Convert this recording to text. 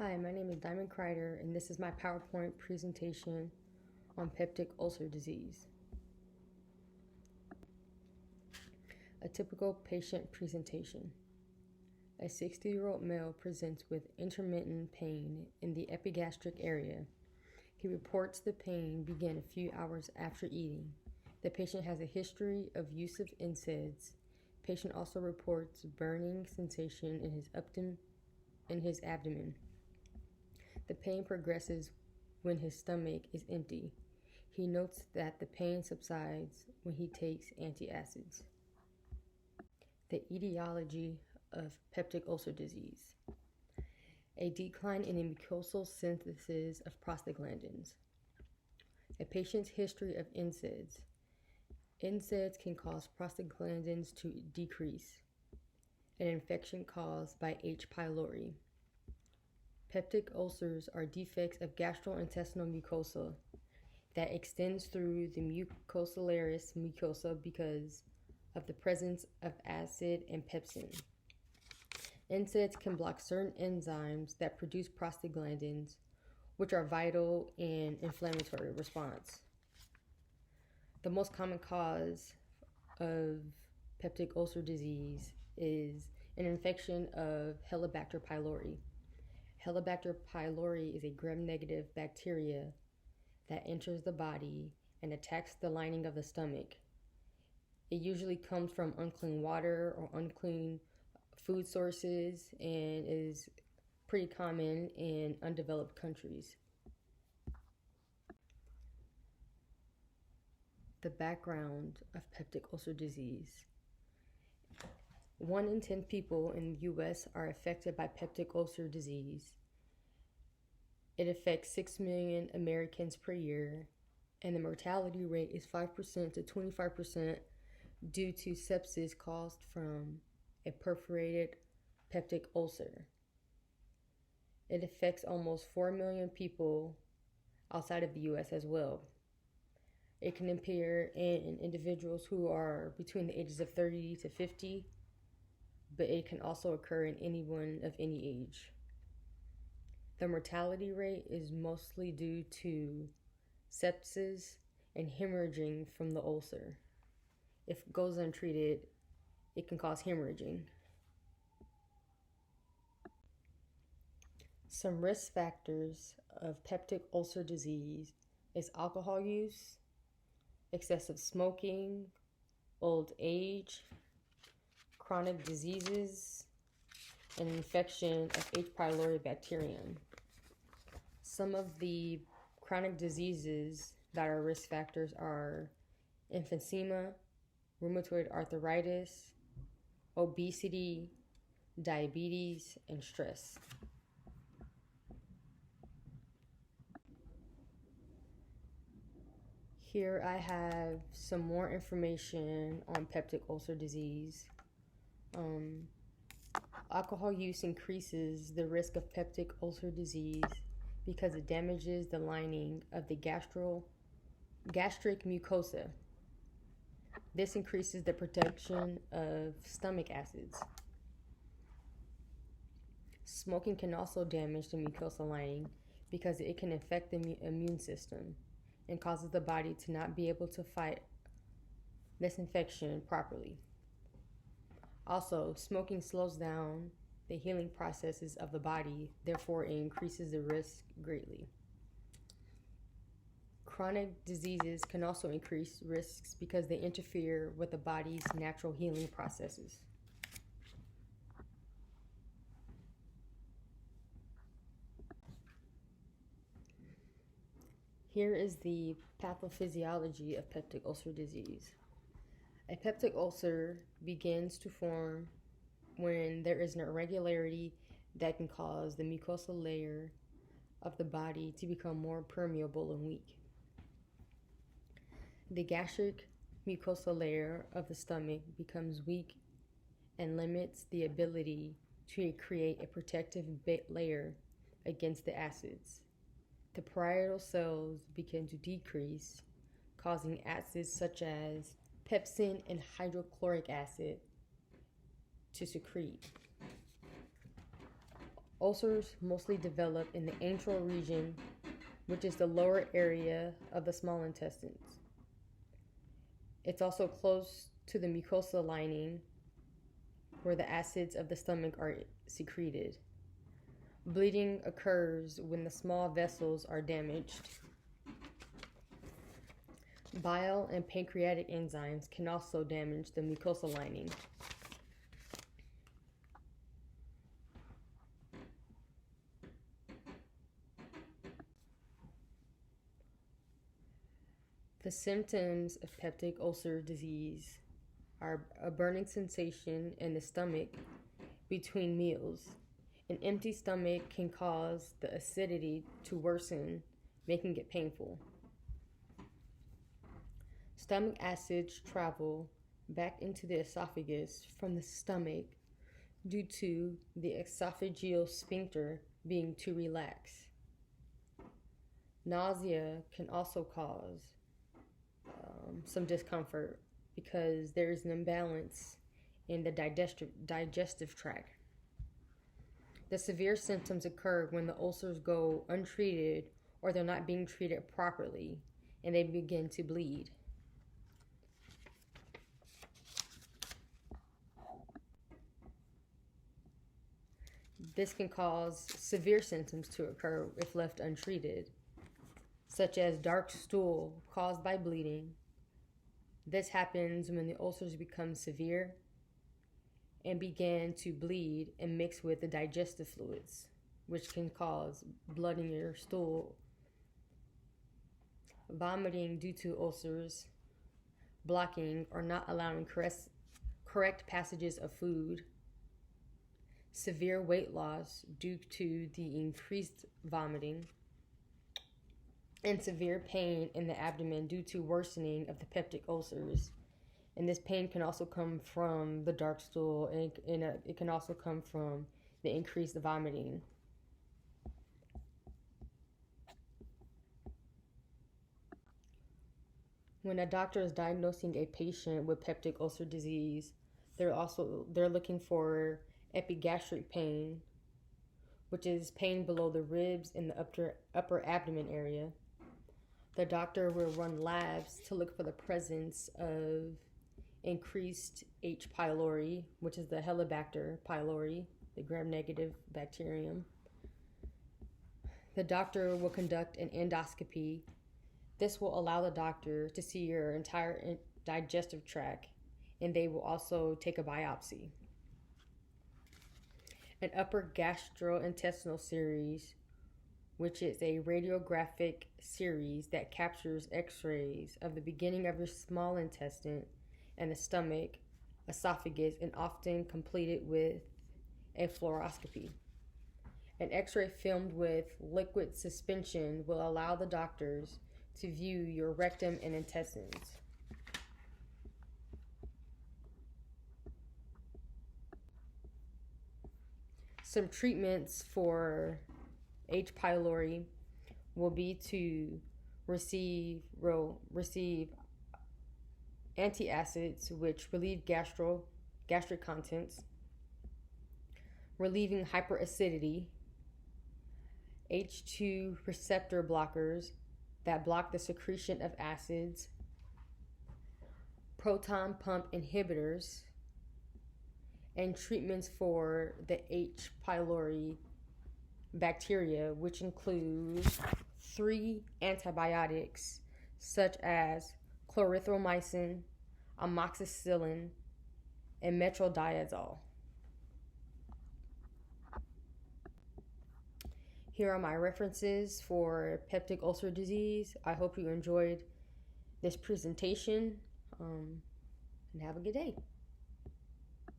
Hi, my name is Diamond Kreider, and this is my PowerPoint presentation on peptic ulcer disease. A typical patient presentation. A 60-year-old male presents with intermittent pain in the epigastric area. He reports the pain began a few hours after eating. The patient has a history of use of NSAIDs. Patient also reports burning sensation in his abdomen. The pain progresses when his stomach is empty. He notes that the pain subsides when he takes antacids. The etiology of peptic ulcer disease. A decline in the mucosal synthesis of prostaglandins. A patient's history of NSAIDs. NSAIDs can cause prostaglandins to decrease. An infection caused by H. pylori. Peptic ulcers are defects of gastrointestinal mucosa that extends through the mucociliary mucosa because of the presence of acid and pepsin. NSAIDs can block certain enzymes that produce prostaglandins, which are vital in inflammatory response. The most common cause of peptic ulcer disease is an infection of Helicobacter pylori. Helicobacter pylori is a gram-negative bacteria that enters the body and attacks the lining of the stomach. It usually comes from unclean water or unclean food sources and is pretty common in undeveloped countries. The background of peptic ulcer disease. 1 in 10 people in the U.S. are affected by peptic ulcer disease. It affects 6 million Americans per year, and the mortality rate is 5% to 25% due to sepsis caused from a perforated peptic ulcer. It affects almost 4 million people outside of the U.S. as well. It can appear in individuals who are between the ages of 30 to 50, but it can also occur in anyone of any age. The mortality rate is mostly due to sepsis and hemorrhaging from the ulcer. If it goes untreated, it can cause hemorrhaging. Some risk factors of peptic ulcer disease is alcohol use, excessive smoking, old age, chronic diseases, and infection of H. pylori bacterium. Some of the chronic diseases that are risk factors are emphysema, rheumatoid arthritis, obesity, diabetes, and stress. Here I have some more information on peptic ulcer disease. Alcohol use increases the risk of peptic ulcer disease because it damages the lining of the gastric mucosa. This increases the production of stomach acids. Smoking can also damage the mucosal lining because it can affect the immune system and causes the body to not be able to fight this infection properly. Also, smoking slows down the healing processes of the body, therefore it increases the risk greatly. Chronic diseases can also increase risks because they interfere with the body's natural healing processes. Here is the pathophysiology of peptic ulcer disease. A peptic ulcer begins to form when there is an irregularity that can cause the mucosal layer of the body to become more permeable and weak. The gastric mucosal layer of the stomach becomes weak and limits the ability to create a protective layer against the acids. The parietal cells begin to decrease, causing acids such as pepsin and hydrochloric acid to secrete. Ulcers mostly develop in the antral region, which is the lower area of the small intestines. It's also close to the mucosal lining where the acids of the stomach are secreted. Bleeding occurs when the small vessels are damaged. Bile and pancreatic enzymes can also damage the mucosal lining. The symptoms of peptic ulcer disease are a burning sensation in the stomach between meals. An empty stomach can cause the acidity to worsen, making it painful. Stomach acids travel back into the esophagus from the stomach due to the esophageal sphincter being too relaxed. Nausea can also cause some discomfort because there is an imbalance in the digestive tract. The severe symptoms occur when the ulcers go untreated or they're not being treated properly and they begin to bleed. This can cause severe symptoms to occur if left untreated, such as dark stool caused by bleeding. This happens when the ulcers become severe and begin to bleed and mix with the digestive fluids, which can cause blood in your stool. Vomiting due to ulcers, blocking or not allowing correct passages of food, severe weight loss due to the increased vomiting, and severe pain in the abdomen due to worsening of the peptic ulcers. And this pain can also come from the dark stool, and it can also come from the increased vomiting. When a doctor is diagnosing a patient with peptic ulcer disease, they're looking for epigastric pain, which is pain below the ribs in the upper abdomen area. The doctor will run labs to look for the presence of increased H. pylori, which is the Helicobacter pylori, the gram-negative bacterium. The doctor will conduct an endoscopy. This will allow the doctor to see your entire digestive tract, and they will also take a biopsy. An upper gastrointestinal series, which is a radiographic series that captures x-rays of the beginning of your small intestine and the stomach, esophagus, and often completed with a fluoroscopy. An x-ray filmed with liquid suspension will allow the doctors to view your rectum and intestines. Some treatments for H. pylori will be to receive antacids, which relieve gastric contents, relieving hyperacidity, H2 receptor blockers that block the secretion of acids, proton pump inhibitors, and treatments for the H. pylori bacteria, which include 3 antibiotics such as clarithromycin, amoxicillin, and metronidazole. Here are my references for peptic ulcer disease. I hope you enjoyed this presentation, and have a good day.